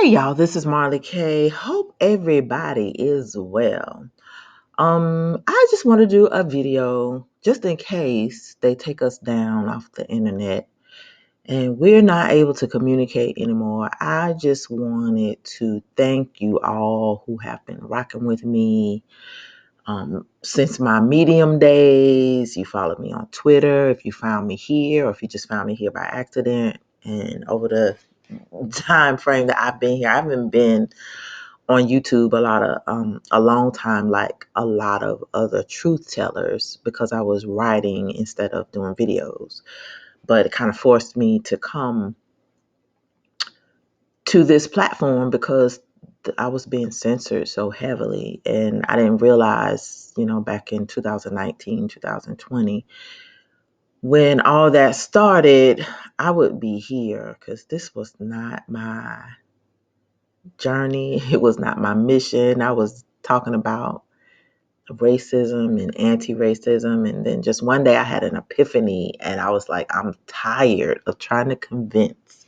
Hey y'all, this is Marley K. Hope everybody is well. I just want to do a video just in case they take us down off the internet and we're not able to communicate anymore. I just wanted to thank you all who have been rocking with me since my Medium days. You followed me on Twitter, if you found me here, or if you just found me here by accident. And over the time frame that I've been here, I haven't been on YouTube a long time, like a lot of other truth tellers, because I was writing instead of doing videos. But it kind of forced me to come to this platform because I was being censored so heavily, and I didn't realize, back in 2019, 2020, when all that started, I would be here because this was not my journey. It was not my mission. I was talking about racism and anti-racism, and then just one day I had an epiphany and I was like, I'm tired of trying to convince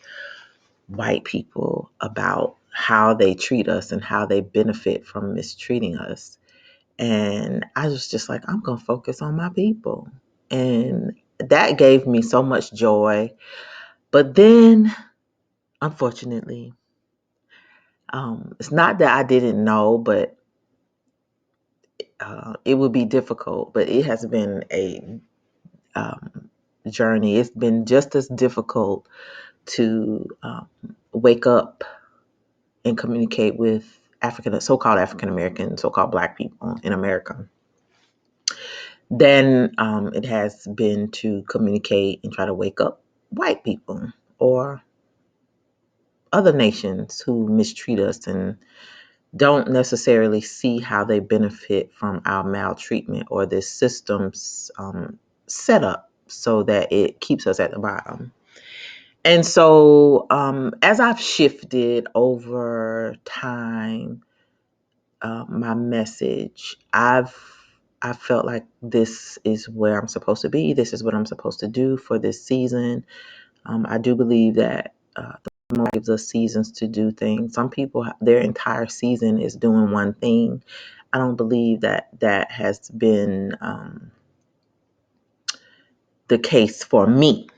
white people about how they treat us and how they benefit from mistreating us. And I was just like, I'm gonna focus on my people. And that gave me so much joy. But then, unfortunately, it's not that I didn't know, but it would be difficult. But it has been a journey. It's been just as difficult to wake up and communicate with so-called African American, so-called Black people in America than it has been to communicate and try to wake up white people or other nations who mistreat us and don't necessarily see how they benefit from our maltreatment or this system's set up so that it keeps us at the bottom. And so, as I've shifted over time, my message, I felt like this is where I'm supposed to be. This is what I'm supposed to do for this season. I do believe that the Lord gives us seasons to do things. Some people, their entire season is doing one thing. I don't believe that that has been the case for me.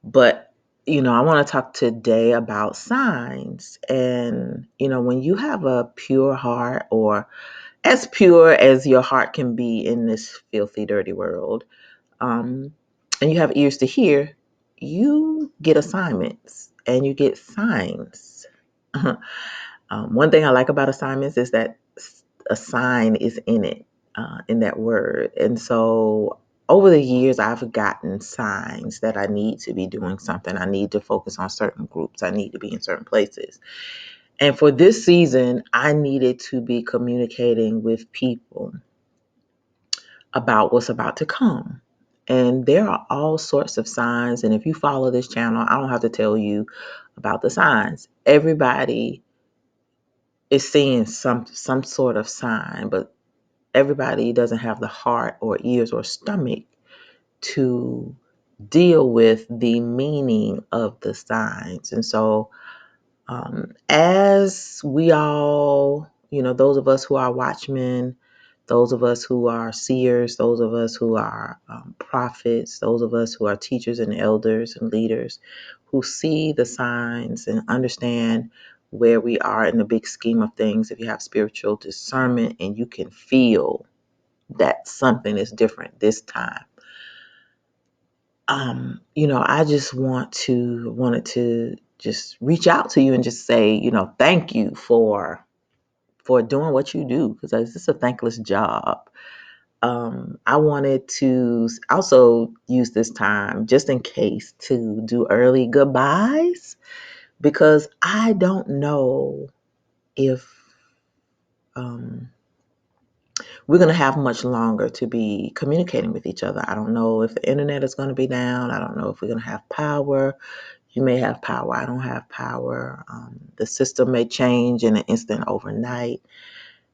But, I want to talk today about signs. And, when you have a pure heart, or as pure as your heart can be in this filthy, dirty world, and you have ears to hear, you get assignments and you get signs. One thing I like about assignments is that a sign is in it, in that word. And so over the years, I've gotten signs that I need to be doing something. I need to focus on certain groups. I need to be in certain places. And for this season, I needed to be communicating with people about what's about to come. And there are all sorts of signs. And if you follow this channel, I don't have to tell you about the signs. Everybody is seeing some sort of sign, but everybody doesn't have the heart or ears or stomach to deal with the meaning of the signs. And so, as we all, those of us who are watchmen, those of us who are seers, those of us who are prophets, those of us who are teachers and elders and leaders who see the signs and understand where we are in the big scheme of things, if you have spiritual discernment and you can feel that something is different this time. I just wanted to just reach out to you and just say, thank you for doing what you do, because this is a thankless job. I wanted to also use this time just in case to do early goodbyes, because I don't know if we're going to have much longer to be communicating with each other. I don't know if the internet is going to be down. I don't know if we're going to have power. You may have power. I don't have power. The system may change in an instant overnight.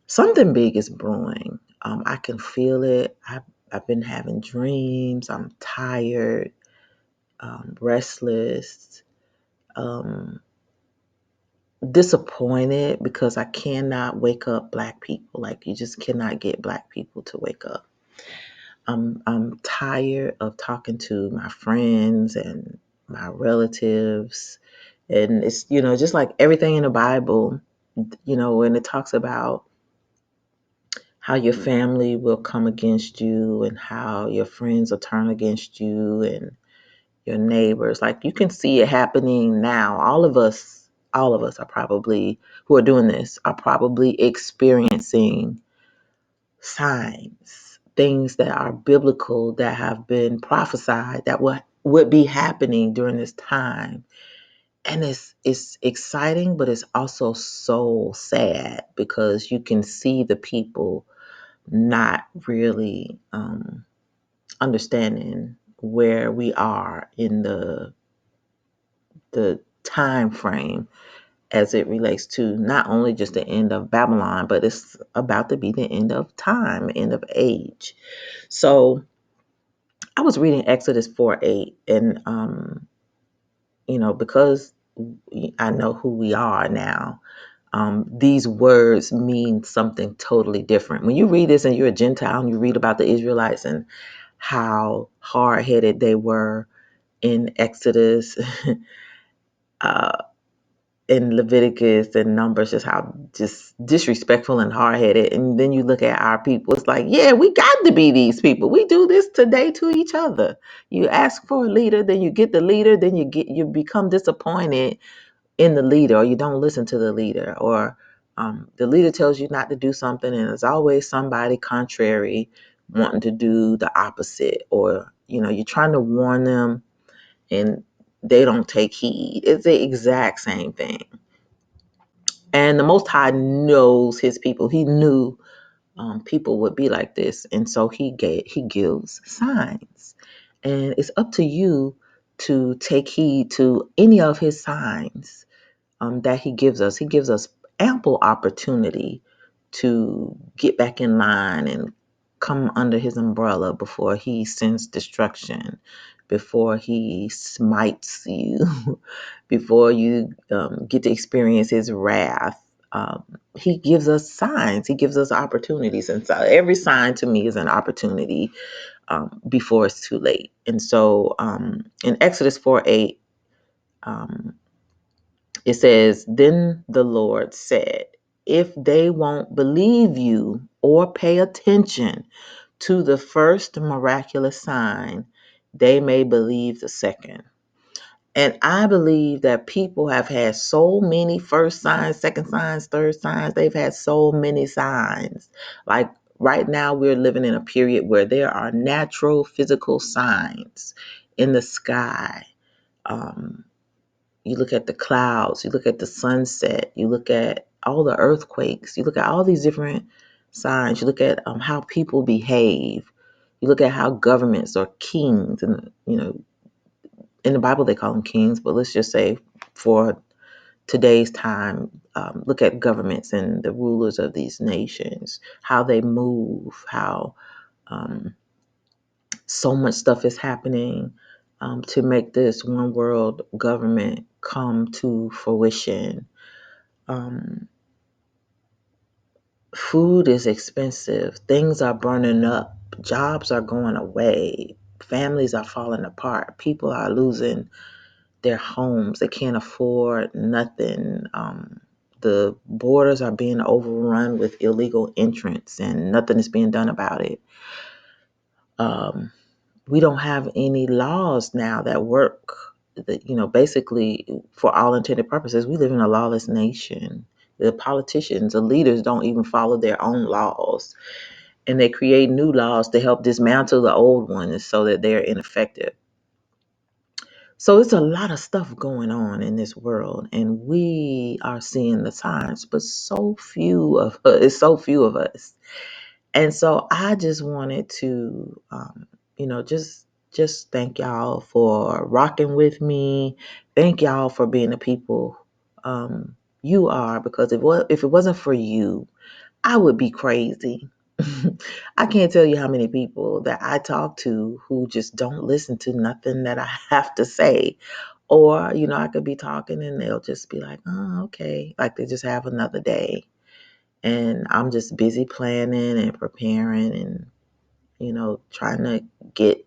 Something big is brewing. I can feel it. I've been having dreams. I'm tired, restless. disappointed because I cannot wake up Black people. Like, you just cannot get Black people to wake up. I'm tired of talking to my friends and my relatives, and it's, just like everything in the Bible, when it talks about how your family will come against you and how your friends will turn against you and your neighbors. Like, you can see it happening now. All of us are probably, who are doing this, are probably experiencing signs, things that are biblical, that have been prophesied, that would be happening during this time. And it's exciting, but it's also so sad because you can see the people not really understanding where we are in the time frame as it relates to not only just the end of Babylon, but it's about to be the end of time, end of age. So I was reading Exodus 4:8, and because I know who we are now, these words mean something totally different. When you read this and you're a Gentile and you read about the Israelites and how hard headed they were in Exodus, uh, in Leviticus and Numbers, just how just disrespectful and hard headed. And then you look at our people, it's like, yeah, we got to be these people. We do this today to each other. You ask for a leader, then you get the leader, then you become disappointed in the leader, or you don't listen to the leader, or the leader tells you not to do something, and there's always somebody contrary wanting to do the opposite, or you're trying to warn them and they don't take heed. It's the exact same thing. And the Most High knows His people. He knew people would be like this, and so He gives signs, and it's up to you to take heed to any of His signs that He gives us. He gives us ample opportunity to get back in line and come under His umbrella before He sends destruction, before He smites you, before you get to experience His wrath. He gives us signs. He gives us opportunities, and so every sign to me is an opportunity before it's too late. And so in Exodus 4:8. It says, "Then the Lord said, if they won't believe you or pay attention to the first miraculous sign, they may believe the second." And I believe that people have had so many first signs, second signs, third signs. They've had so many signs. Like, right now, we're living in a period where there are natural physical signs in the sky. Um, you look at the clouds, you look at the sunset, you look at all the earthquakes, you look at all these different signs, you look at how people behave, you look at how governments or kings, and in the Bible they call them kings, but let's just say for today's time, look at governments and the rulers of these nations, how they move, how um, so much stuff is happening to make this one world government come to fruition. Um, Food is expensive. Things are burning up. Jobs are going away. Families are falling apart. People are losing their homes. They can't afford nothing. The borders are being overrun with illegal entrants, and nothing is being done about it. Um, we don't have any laws now that work. That, basically, for all intended purposes, we live in a lawless nation. The politicians, the leaders don't even follow their own laws, and they create new laws to help dismantle the old ones so that they're ineffective. So it's a lot of stuff going on in this world, and we are seeing the signs, but so few of us. And so I just wanted to, just thank y'all for rocking with me. Thank y'all for being the people you are, because if it wasn't for you, I would be crazy. I can't tell you how many people that I talk to who just don't listen to nothing that I have to say, Or, I could be talking and they'll just be like, oh, okay. Like they just have another day. And I'm just busy planning and preparing and, trying to get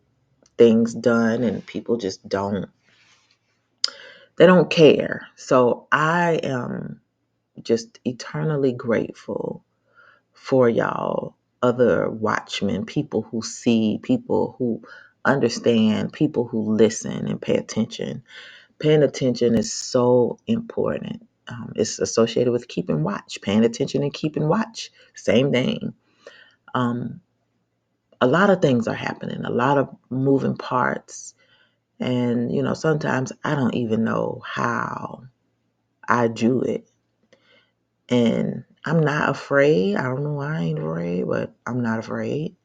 things done, and people just they don't care. So I am just eternally grateful for y'all, other watchmen, people who see, people who understand, people who listen and pay attention. Paying attention is so important. It's associated with keeping watch. Paying attention and keeping watch, same thing. Um, a lot of things are happening, a lot of moving parts. And, sometimes I don't even know how I do it. And I'm not afraid. I don't know why I ain't afraid, but I'm not afraid.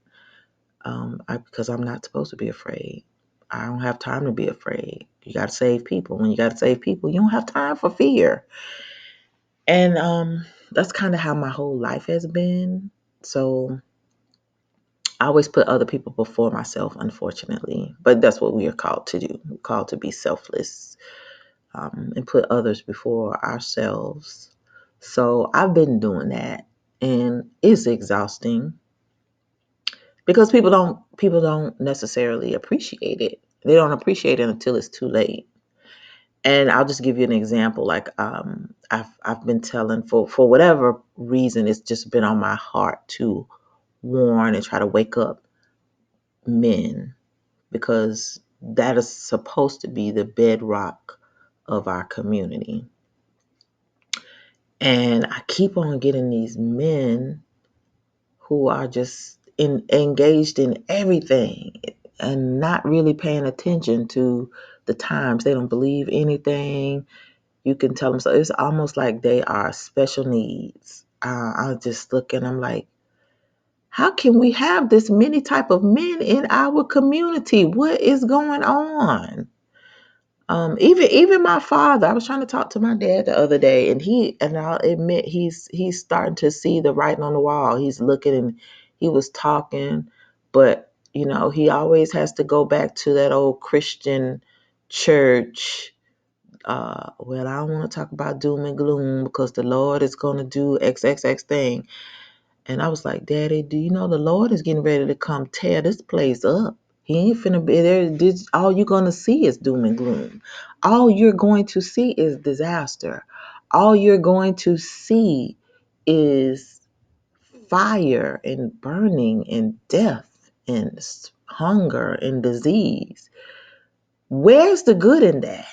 Because I'm not supposed to be afraid. I don't have time to be afraid. You got to save people. When you got to save people, you don't have time for fear. And that's kind of how my whole life has been. So I always put other people before myself, unfortunately. But that's what we are called to do. We're called to be selfless, and put others before ourselves. So I've been doing that, and it's exhausting because people don't necessarily appreciate it. They don't appreciate it until it's too late. And I'll just give you an example. Like I've been telling, for whatever reason, it's just been on my heart to warn and try to wake up men, because that is supposed to be the bedrock of our community. And I keep on getting these men who are just engaged in everything and not really paying attention to the times. They don't believe anything. You can tell them. So it's almost like they are special needs. I just look and I'm like, how can we have this many type of men in our community? What is going on? Even my father. I was trying to talk to my dad the other day, and I'll admit he's starting to see the writing on the wall. He's looking and he was talking, but he always has to go back to that old Christian church. Well, I don't want to talk about doom and gloom because the Lord is going to do XXX thing. And I was like, Daddy, do you know the Lord is getting ready to come tear this place up? He ain't finna be there. All you're going to see is doom and gloom. All you're going to see is disaster. All you're going to see is fire and burning and death and hunger and disease. Where's the good in that?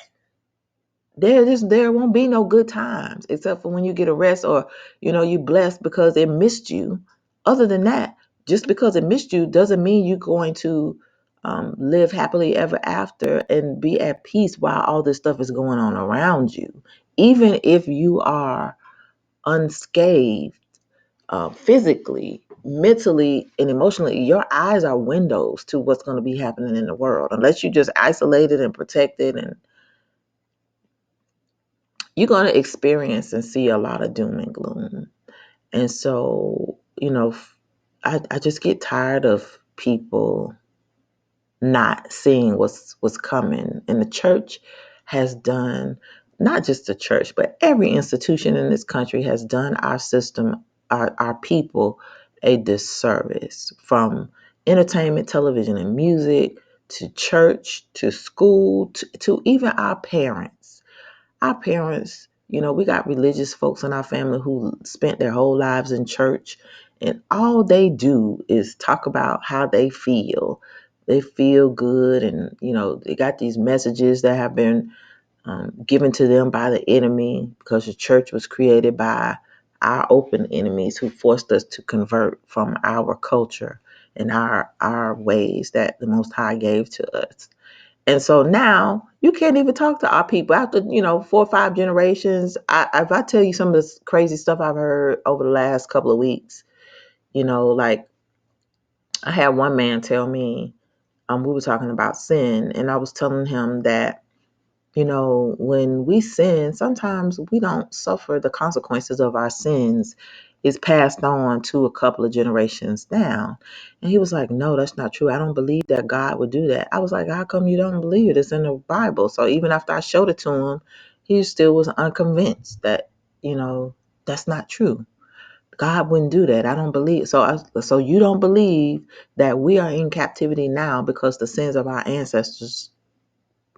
There won't be no good times except for when you get arrested, or you blessed because it missed you. Other than that, just because it missed you doesn't mean you're going to live happily ever after and be at peace while all this stuff is going on around you. Even if you are unscathed, physically, mentally, and emotionally, your eyes are windows to what's going to be happening in the world. Unless you just isolated and protected, and you're going to experience and see a lot of doom and gloom. And so, I just get tired of people not seeing what's coming. And the church has done, not just the church, but every institution in this country has done our system, our people, a disservice. From entertainment, television, and music, to church, to school, to even our parents. Our parents, we got religious folks in our family who spent their whole lives in church, and all they do is talk about how they feel. They feel good, and they got these messages that have been given to them by the enemy, because the church was created by our open enemies who forced us to convert from our culture and our ways that the Most High gave to us. And so now you can't even talk to our people after, 4 or 5 generations. If I tell you some of this crazy stuff I've heard over the last couple of weeks, like I had one man tell me, we were talking about sin, and I was telling him that, when we sin, sometimes we don't suffer the consequences of our sins is passed on to a couple of generations down. And he was like, no, that's not true. I don't believe that God would do that. I was like, how come you don't believe it? It's in the Bible. So even after I showed it to him, he still was unconvinced that, that's not true. God wouldn't do that. I don't believe. So you don't believe that we are in captivity now because the sins of our ancestors.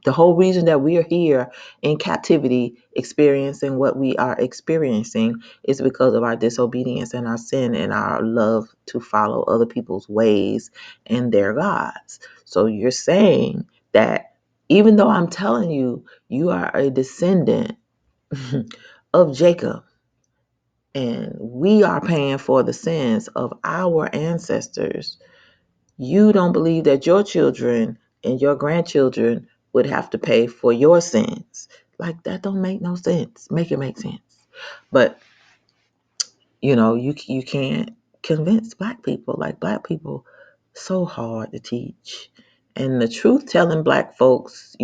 The whole reason that we are here in captivity experiencing what we are experiencing is because of our disobedience and our sin and our love to follow other people's ways and their gods. So you're saying that even though I'm telling you, you are a descendant of Jacob, and we are paying for the sins of our ancestors, you don't believe that your children and your grandchildren would have to pay for your sins. Like, that don't make no sense. Make it make sense. But you can't convince black people. Like, black people, so hard to teach. And the truth telling black folks,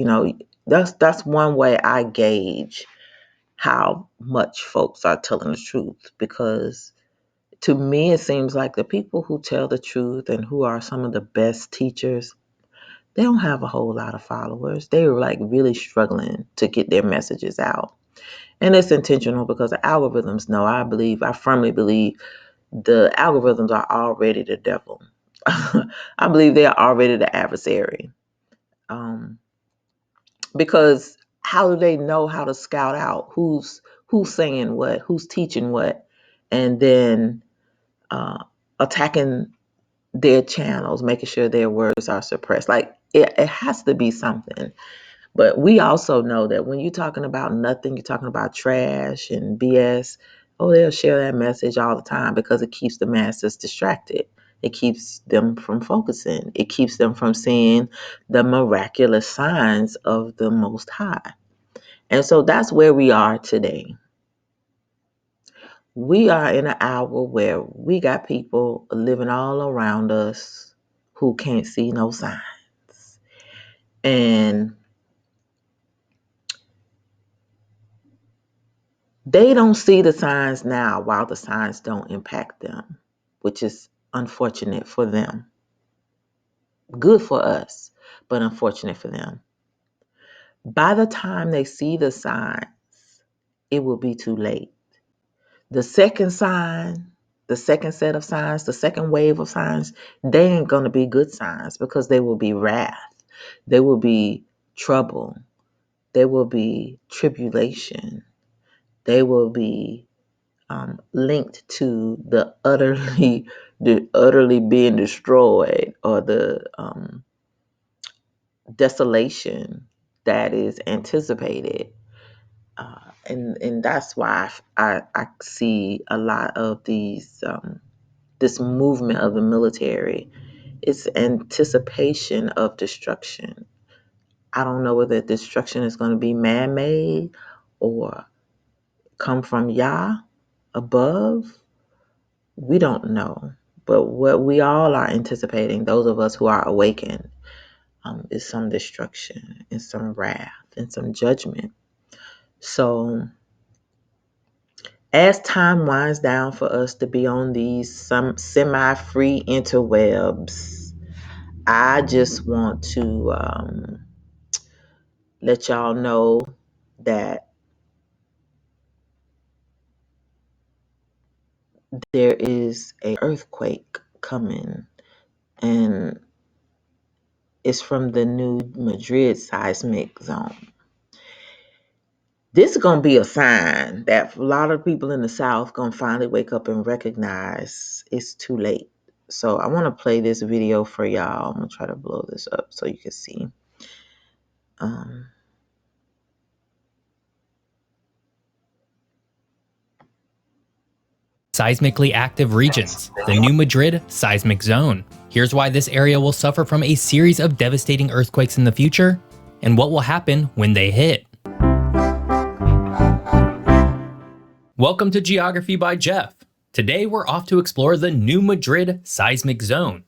that's one way I gauge how much folks are telling the truth, because to me it seems like the people who tell the truth and who are some of the best teachers, they don't have a whole lot of followers. They're like really struggling to get their messages out. And it's intentional because the algorithms know, I firmly believe the algorithms are already the devil. I believe they are already the adversary. Because how do they know how to scout out who's saying what, who's teaching what, and then attacking their channels, making sure their words are suppressed? Like, it has to be something. But we also know that when you're talking about nothing, you're talking about trash and BS, oh, they'll share that message all the time because it keeps the masses distracted. It keeps them from focusing. It keeps them from seeing the miraculous signs of the Most High. And so that's where we are today. We are in an hour where we got people living all around us who can't see no signs. And they don't see the signs now while the signs don't impact them, which is unfortunate for them. Good for us, but unfortunate for them. By the time they see the signs, it will be too late. The second sign, the second set of signs, the second wave of signs, they ain't going to be good signs because they will be wrath. They will be trouble. They will be tribulation. They will be linked to the utterly being destroyed, or the desolation that is anticipated. And that's why I see a lot of this movement of the military. It's anticipation of destruction. I don't know whether destruction is going to be man-made or come from Yah above. We don't know. But what we all are anticipating, those of us who are awakened, is some destruction and some wrath and some judgment. So as time winds down for us to be on these some semi-free interwebs, I just want to let y'all know that there is an earthquake coming, and it's from the New Madrid seismic zone. This is going to be a sign that a lot of people in the South going to finally wake up and recognize it's too late. So I want to play this video for y'all. I'm going to try to blow this up so you can see. Seismically active regions, the New Madrid seismic zone. Here's why this area will suffer from a series of devastating earthquakes in the future, and what will happen when they hit. Welcome to Geography by Jeff. Today we're off to explore the New Madrid seismic zone,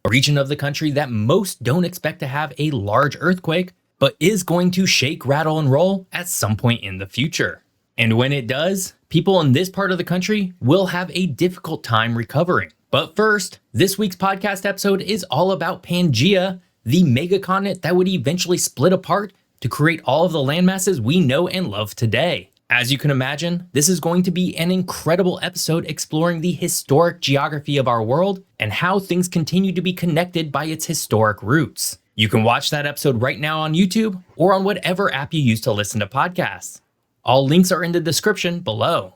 a region of the country that most don't expect to have a large earthquake, but is going to shake, rattle, and roll at some point in the future. And when it does, people in this part of the country will have a difficult time recovering. But first, this week's podcast episode is all about Pangaea, the megacontinent that would eventually split apart to create all of the landmasses we know and love today. As you can imagine, this is going to be an incredible episode exploring the historic geography of our world and how things continue to be connected by its historic roots. You can watch that episode right now on YouTube or on whatever app you use to listen to podcasts. All links are in the description below.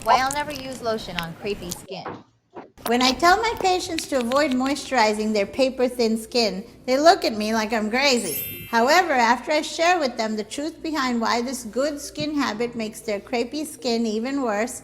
Why I'll never use lotion on crepey skin. When I tell my patients to avoid moisturizing their paper-thin skin, they look at me like I'm crazy. However, after I share with them the truth behind why this good skin habit makes their crepey skin even worse.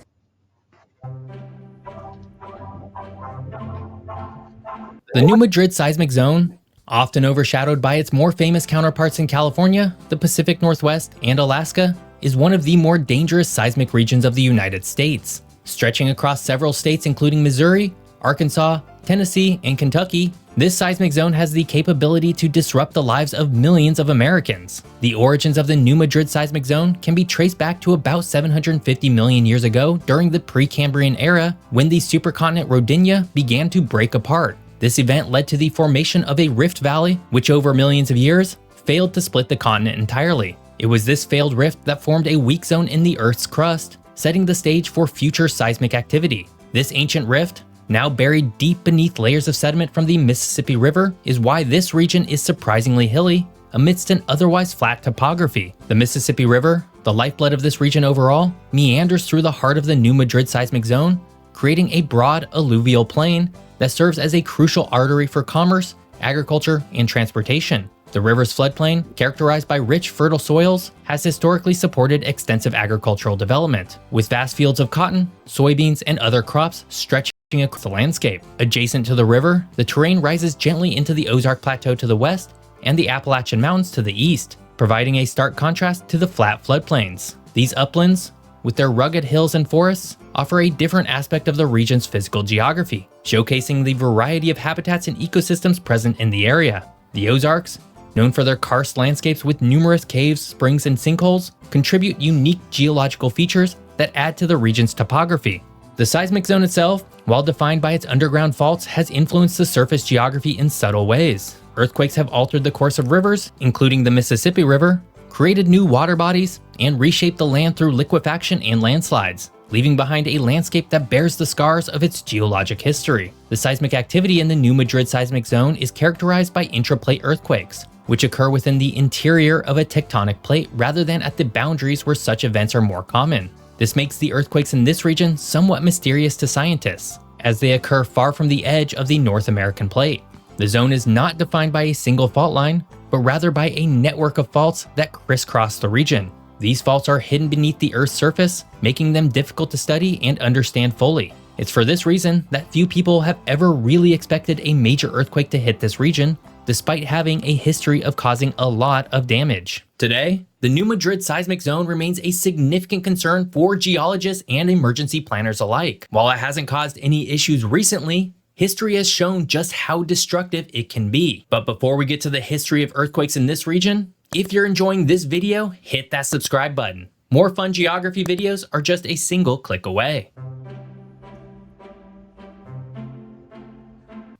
The New Madrid seismic zone, often overshadowed by its more famous counterparts in California, the Pacific Northwest, and Alaska, is one of the more dangerous seismic regions of the United States. Stretching across several states including Missouri, Arkansas, Tennessee, and Kentucky, this seismic zone has the capability to disrupt the lives of millions of Americans. The origins of the New Madrid seismic zone can be traced back to about 750 million years ago during the Precambrian era, when the supercontinent Rodinia began to break apart. This event led to the formation of a rift valley, which over millions of years failed to split the continent entirely. It was this failed rift that formed a weak zone in the Earth's crust, setting the stage for future seismic activity. This ancient rift, now buried deep beneath layers of sediment from the Mississippi River, is why this region is surprisingly hilly amidst an otherwise flat topography. The Mississippi River, the lifeblood of this region overall, meanders through the heart of the New Madrid seismic zone, creating a broad alluvial plain that serves as a crucial artery for commerce, agriculture, and transportation. The river's floodplain, characterized by rich, fertile soils, has historically supported extensive agricultural development, with vast fields of cotton, soybeans, and other crops stretching across the landscape. Adjacent to the river, the terrain rises gently into the Ozark Plateau to the west and the Appalachian Mountains to the east, providing a stark contrast to the flat floodplains. These uplands, with their rugged hills and forests, offer a different aspect of the region's physical geography, showcasing the variety of habitats and ecosystems present in the area. The Ozarks, known for their karst landscapes with numerous caves, springs, and sinkholes, contribute unique geological features that add to the region's topography. The seismic zone itself, while defined by its underground faults, has influenced the surface geography in subtle ways. Earthquakes have altered the course of rivers, including the Mississippi River, created new water bodies, and reshaped the land through liquefaction and landslides, leaving behind a landscape that bears the scars of its geologic history. The seismic activity in the New Madrid seismic zone is characterized by intraplate earthquakes, which occur within the interior of a tectonic plate rather than at the boundaries where such events are more common. This makes the earthquakes in this region somewhat mysterious to scientists, as they occur far from the edge of the North American plate. The zone is not defined by a single fault line, but rather by a network of faults that crisscross the region. These faults are hidden beneath the Earth's surface, making them difficult to study and understand fully. It's for this reason that few people have ever really expected a major earthquake to hit this region, despite having a history of causing a lot of damage. Today, the New Madrid seismic zone remains a significant concern for geologists and emergency planners alike. While it hasn't caused any issues recently, history has shown just how destructive it can be. But before we get to the history of earthquakes in this region, if you're enjoying this video, hit that subscribe button. More fun geography videos are just a single click away.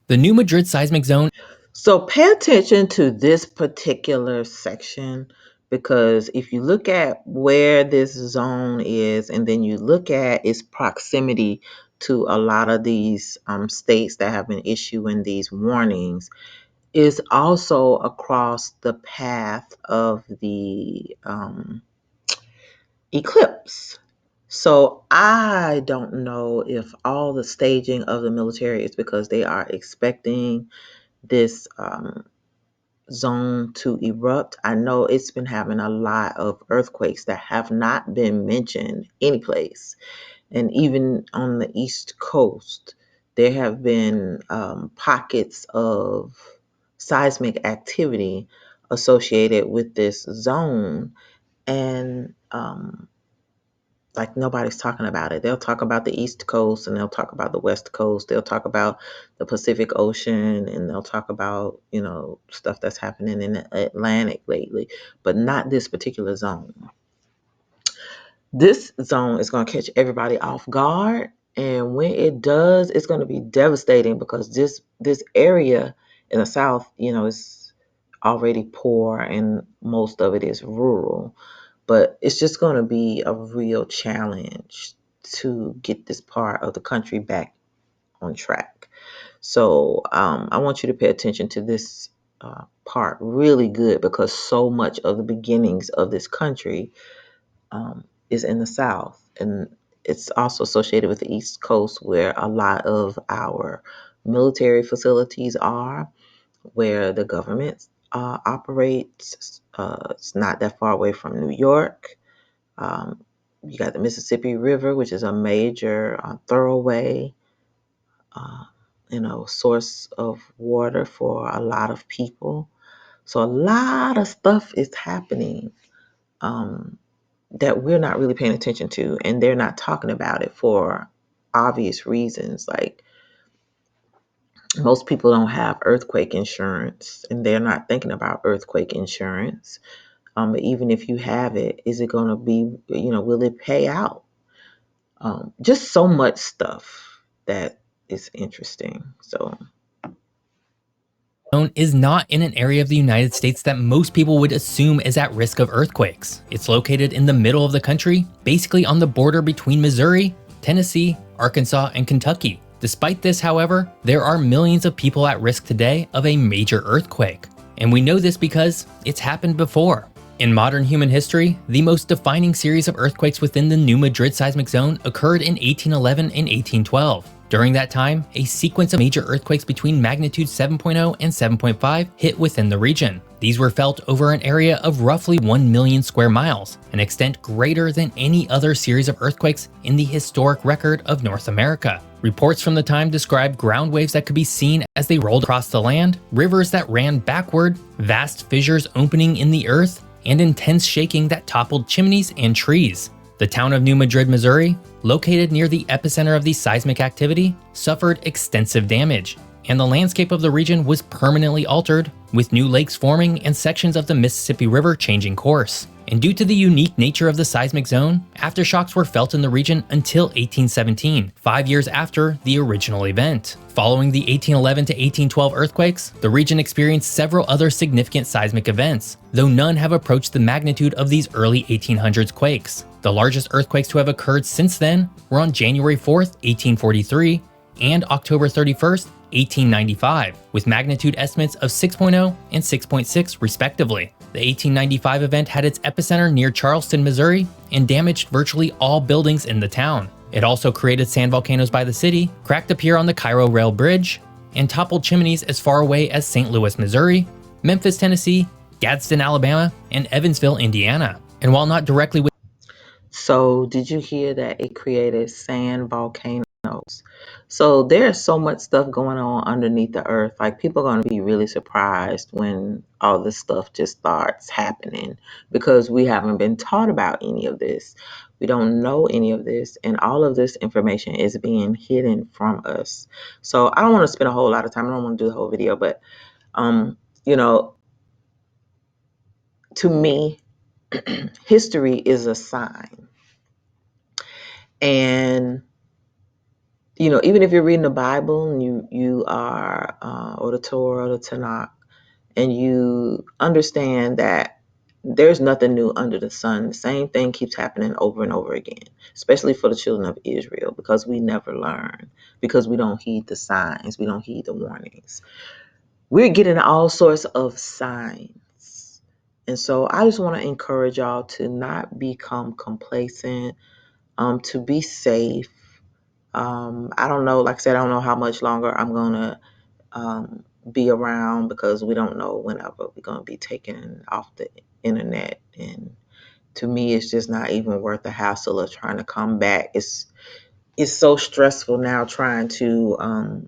The New Madrid seismic zone. So pay attention to this particular section, because if you look at where this zone is and then you look at its proximity to a lot of these states that have been issuing these warnings, is also across the path of the eclipse. So I don't know if all the staging of the military is because they are expecting this zone to erupt. I know it's been having a lot of earthquakes that have not been mentioned anyplace. And even on the East Coast, there have been pockets of seismic activity associated with this zone. And like nobody's talking about it. They'll talk about the East Coast and they'll talk about the West Coast. They'll talk about the Pacific Ocean and they'll talk about, stuff that's happening in the Atlantic lately, but not this particular zone. This zone is going to catch everybody off guard, and when it does, it's going to be devastating because this area in the south, is already poor and most of it is rural, but it's just going to be a real challenge to get this part of the country back on track. So I want you to pay attention to this part really good, because so much of the beginnings of this country is in the South. And it's also associated with the East Coast, where a lot of our military facilities are, where the government operates. It's not that far away from New York. You got the Mississippi River, which is a major thoroughway, uh, source of water for a lot of people. So a lot of stuff is happening um, that we're not really paying attention to, and they're not talking about it for obvious reasons. Like, most people don't have earthquake insurance, and they're not thinking about earthquake insurance. But even if you have it, is it going to be, will it pay out? Just so much stuff that is interesting. So, Zone is not in an area of the United States that most people would assume is at risk of earthquakes. It's located in the middle of the country, basically on the border between Missouri, Tennessee, Arkansas, and Kentucky. Despite this, however, there are millions of people at risk today of a major earthquake. And we know this because it's happened before. In modern human history, the most defining series of earthquakes within the New Madrid seismic zone occurred in 1811 and 1812. During that time, a sequence of major earthquakes between magnitude 7.0 and 7.5 hit within the region. These were felt over an area of roughly 1 million square miles, an extent greater than any other series of earthquakes in the historic record of North America. Reports from the time described ground waves that could be seen as they rolled across the land, rivers that ran backward, vast fissures opening in the earth, and intense shaking that toppled chimneys and trees. The town of New Madrid, Missouri, located near the epicenter of the seismic activity, suffered extensive damage, and the landscape of the region was permanently altered, with new lakes forming and sections of the Mississippi River changing course. And due to the unique nature of the seismic zone, aftershocks were felt in the region until 1817, 5 years after the original event. Following the 1811 to 1812 earthquakes, the region experienced several other significant seismic events, though none have approached the magnitude of these early 1800s quakes. The largest earthquakes to have occurred since then were on January 4th, 1843, and October 31st, 1895, with magnitude estimates of 6.0 and 6.6 respectively. The 1895 event had its epicenter near Charleston, Missouri, and damaged virtually all buildings in the town. It also created sand volcanoes by the city, cracked a pier on the Cairo Rail Bridge, and toppled chimneys as far away as St. Louis, Missouri, Memphis, Tennessee, Gadsden, Alabama, and Evansville, Indiana. And while not directly with so did you hear that it created sand volcanoes? So there's so much stuff going on underneath the earth. Like, people are going to be really surprised when all this stuff just starts happening, because we haven't been taught about any of this. We don't know any of this, and all of this information is being hidden from us. So I don't want to spend a whole lot of time. I don't want to do the whole video, but you know, to me, history is a sign. And even if you're reading the Bible and you are or the Torah or the Tanakh, and you understand that there's nothing new under the sun, the same thing keeps happening over and over again, especially for the children of Israel, because we never learn, because we don't heed the signs, we don't heed the warnings. We're getting all sorts of signs. And so I just want to encourage y'all to not become complacent, to be safe. I don't know, like I said, I don't know how much longer I'm going to be around, because we don't know whenever we're going to be taken off the internet. And to me, it's just not even worth the hassle of trying to come back. It's so stressful now trying to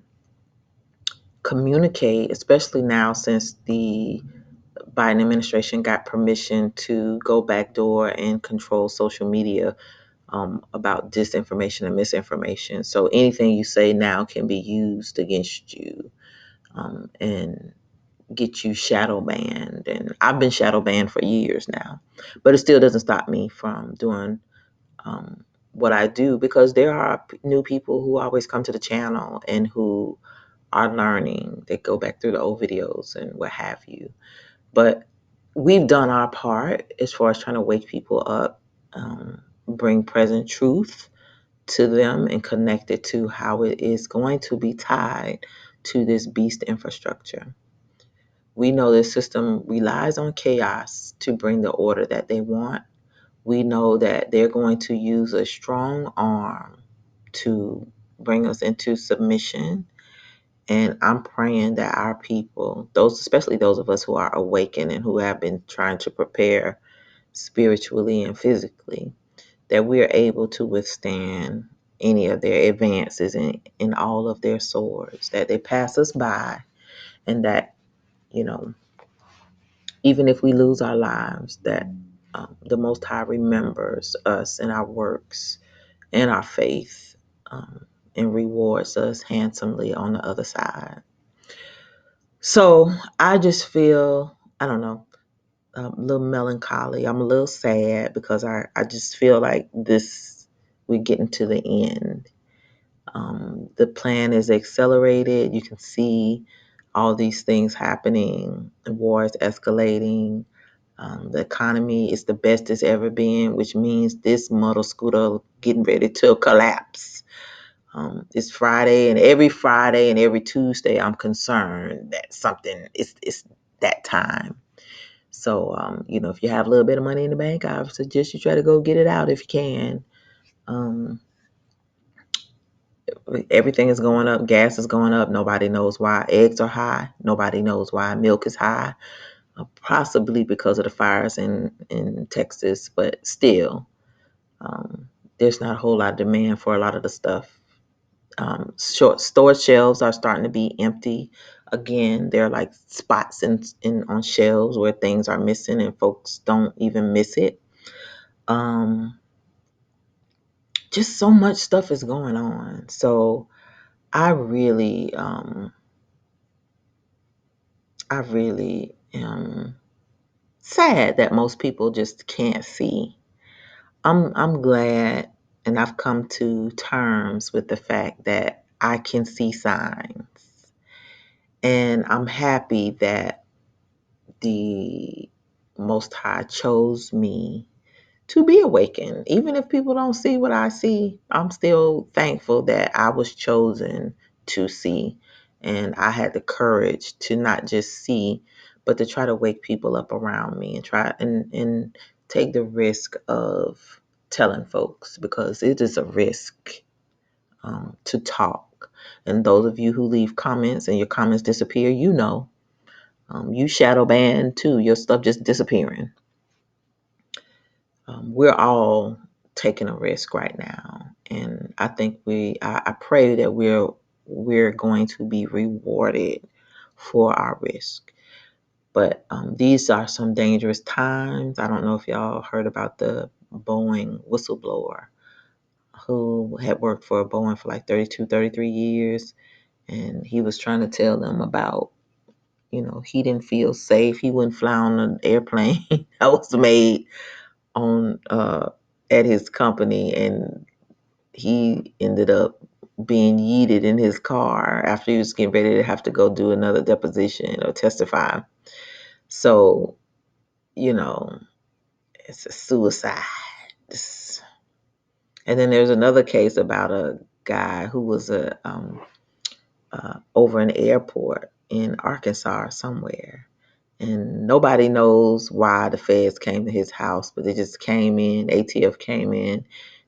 communicate, especially now since the Biden administration got permission to go backdoor and control social media about disinformation and misinformation. So anything you say now can be used against you and get you shadow banned. And I've been shadow banned for years now, but it still doesn't stop me from doing what I do, because there are new people who always come to the channel and who are learning. They go back through the old videos and what have you. But we've done our part as far as trying to wake people up, bring present truth to them, and connect it to how it is going to be tied to this beast infrastructure. We know this system relies on chaos to bring the order that they want. We know that they're going to use a strong arm to bring us into submission. And I'm praying that our people, those, especially those of us who are awakened and who have been trying to prepare spiritually and physically, that we're able to withstand any of their advances in all of their swords, that they pass us by, and that, you know, even if we lose our lives, that the Most High remembers us and our works and our faith, and rewards us handsomely on the other side. So I just feel, I don't know, a little melancholy. I'm a little sad because I just feel like we're getting to the end. The plan is accelerated. You can see all these things happening. The war is escalating. The economy is the best it's ever been, which means this muddle scooter getting ready to collapse. It's Friday, and every Tuesday, I'm concerned that something is that time. So, if you have a little bit of money in the bank, I would suggest you try to go get it out if you can. Um, Everything is going up. Gas is going up. Nobody knows why. Eggs are high. Nobody knows why. Milk is high. Possibly because of the fires in Texas, but still, there's not a whole lot of demand for a lot of the stuff. Short store shelves are starting to be empty again. There are like spots in on shelves where things are missing and folks don't even miss it. Just so much stuff is going on. So I really am sad that most people just can't see. I'm glad, and I've come to terms with the fact that I can see signs. And I'm happy that the Most High chose me to be awakened. Even if people don't see what I see, I'm still thankful that I was chosen to see. And I had the courage to not just see, but to try to wake people up around me and try and take the risk of telling folks, because it is a risk to talk. And those of you who leave comments and your comments disappear, you shadow banned too. Your stuff just disappearing. We're all taking a risk right now, and I think I pray that we're going to be rewarded for our risk. But these are some dangerous times. I don't know if y'all heard about the Boeing whistleblower who had worked for Boeing for like 32, 33 years, and he was trying to tell them about, he didn't feel safe. He wouldn't fly on an airplane that was made on at his company, and he ended up being yeeted in his car after he was getting ready to have to go do another deposition or testify. So, it's a suicide. And then there's another case about a guy who was over an airport in Arkansas or somewhere. And nobody knows why the feds came to his house, but they just came in. ATF came in,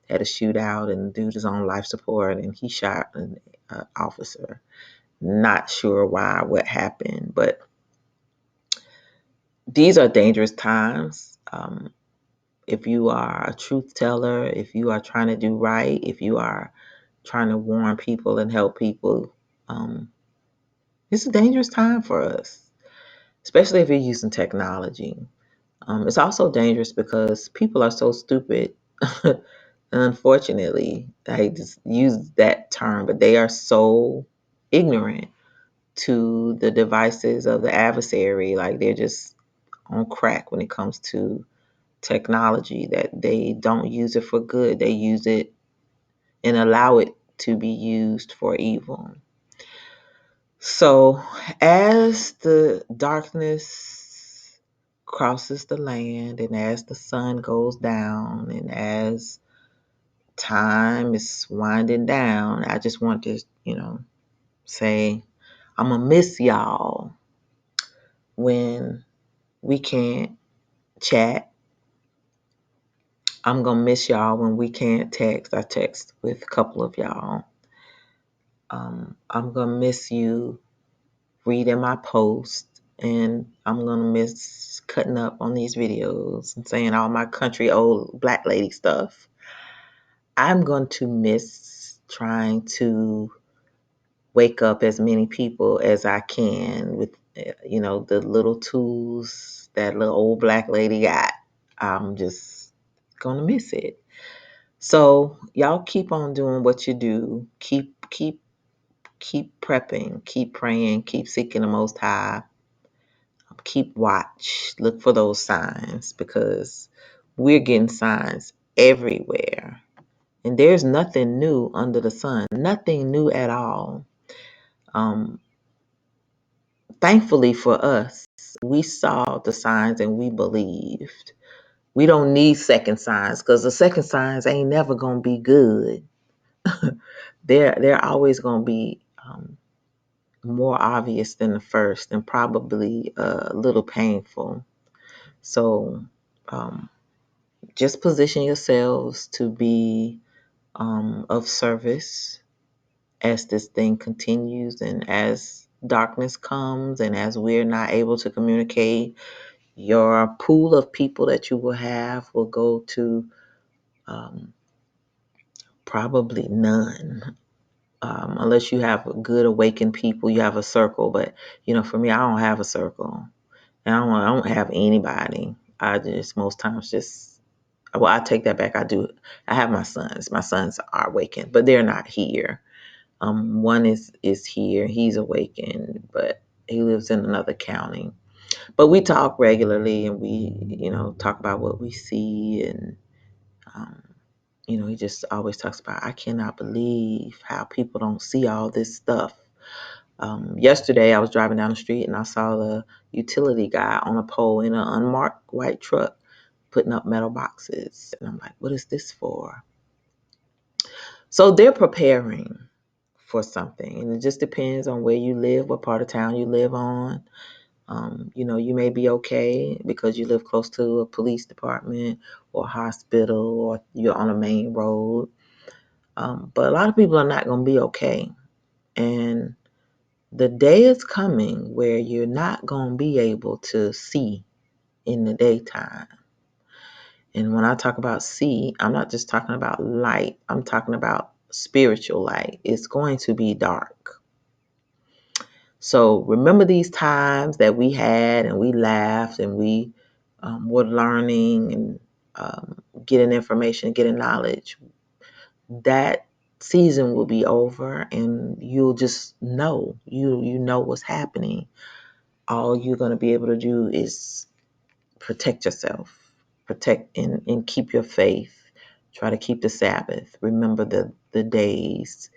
had a shootout, and the dude is on life support, and he shot an officer. Not sure why, what happened, but these are dangerous times. If you are a truth teller, if you are trying to do right, if you are trying to warn people and help people, it's a dangerous time for us, especially if you're using technology. It's also dangerous because people are so stupid. Unfortunately, I just use that term, but they are so ignorant to the devices of the adversary. Like, they're just on crack when it comes to technology, that they don't use it for good. They use it and allow it to be used for evil. So as the darkness crosses the land, and as the sun goes down, and as time is winding down, I just want to, say I'm going to miss y'all when we can't chat. I'm going to miss y'all when we can't text. I text with a couple of y'all. I'm going to miss you reading my post, and I'm going to miss cutting up on these videos and saying all my country old black lady stuff. I'm going to miss trying to wake up as many people as I can with, the little tools that little old black lady got. I'm just going to miss it. So y'all keep on doing what you do. Keep prepping, keep praying, keep seeking the Most High. Keep watch. Look for those signs, because we're getting signs everywhere. And there's nothing new under the sun. Nothing new at all. Thankfully for us, we saw the signs and we believed. We don't need second signs, because the second signs ain't never gonna be good. They're always gonna be more obvious than the first, and probably a little painful. So just position yourselves to be of service as this thing continues, and as darkness comes, and as we're not able to communicate. Your pool of people that you will have will go to probably none, unless you have good awakened people. You have a circle, but for me, I don't have a circle, and I don't have anybody. I just most times just, well, I take that back. I do. I have my sons. My sons are awakened, but they're not here. One is here. He's awakened, but he lives in another county. But we talk regularly, and we, talk about what we see. And, he just always talks about, I cannot believe how people don't see all this stuff. Yesterday, I was driving down the street, and I saw the utility guy on a pole in an unmarked white truck putting up metal boxes. And I'm like, what is this for? So they're preparing for something. And it just depends on where you live, what part of town you live on. You may be okay because you live close to a police department or hospital, or you're on a main road. But a lot of people are not going to be okay. And the day is coming where you're not going to be able to see in the daytime. And when I talk about see, I'm not just talking about light. I'm talking about spiritual light. It's going to be dark. So remember these times that we had, and we laughed, and we were learning, and getting information, getting knowledge. That season will be over, and you'll just know. You know what's happening. All you're going to be able to do is protect yourself, protect and keep your faith. Try to keep the Sabbath. Remember the days.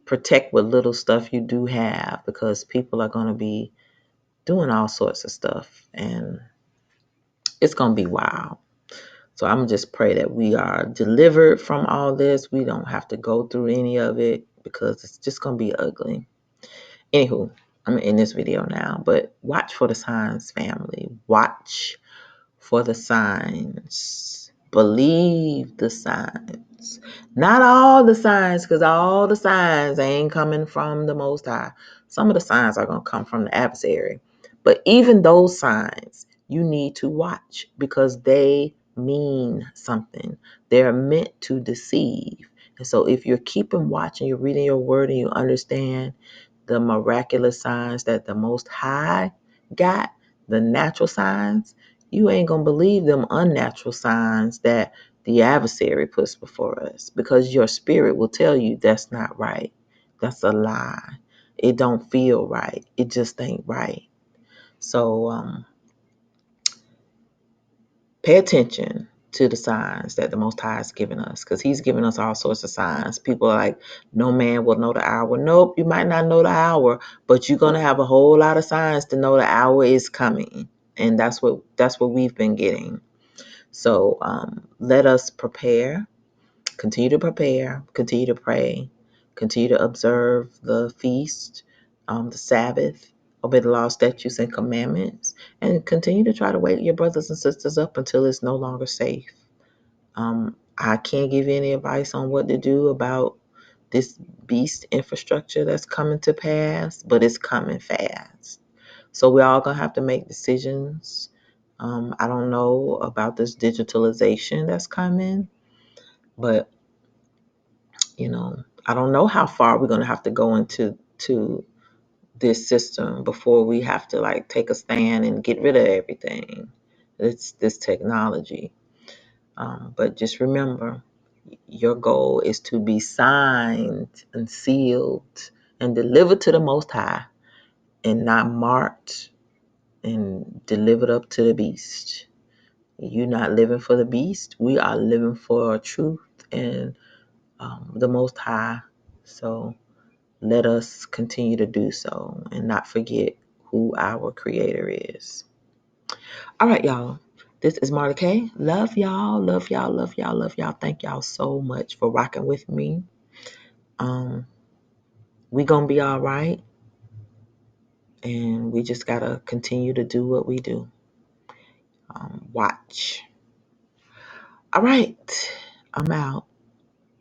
Protect what little stuff you do have, because people are going to be doing all sorts of stuff, and it's going to be wild. So I'm just pray that we are delivered from all this. We don't have to go through any of it, because it's just going to be ugly. Anywho, I'm in this video now, but watch for the signs, family. Watch for the signs. Believe the signs. Not all the signs, because all the signs ain't coming from the Most High. Some of the signs are going to come from the adversary. But even those signs, you need to watch, because they mean something. They're meant to deceive. And so if you're keeping watch, and you're reading your word, and you understand the miraculous signs that the Most High got, the natural signs, you ain't going to believe them unnatural signs that the adversary puts before us, because your spirit will tell you that's not right. That's a lie. It don't feel right. It just ain't right. So pay attention to the signs that the Most High has given us, because He's given us all sorts of signs. People are like, no man will know the hour. Nope, you might not know the hour, but you're gonna have a whole lot of signs to know the hour is coming, and that's what we've been getting. So let us prepare, continue to prepare, continue to pray, continue to observe the feast, the Sabbath, obey the law, statutes, and commandments, and continue to try to wake your brothers and sisters up until it's no longer safe. I can't give you any advice on what to do about this beast infrastructure that's coming to pass, but it's coming fast. So we're all going to have to make decisions. I don't know about this digitalization that's coming, but I don't know how far we're going to have to go into this system before we have to like take a stand and get rid of everything. It's this technology. But just remember, your goal is to be signed and sealed and delivered to the Most High, and not marked and delivered up to the beast. You're not living for the beast. We are living for truth and the Most High. So let us continue to do so and not forget who our Creator is. All right, y'all. This is Marta K. Love y'all. Love y'all. Love y'all. Love y'all. Thank y'all so much for rocking with me. We gonna be all right, and we just gotta continue to do what we do. Watch. All right, I'm out.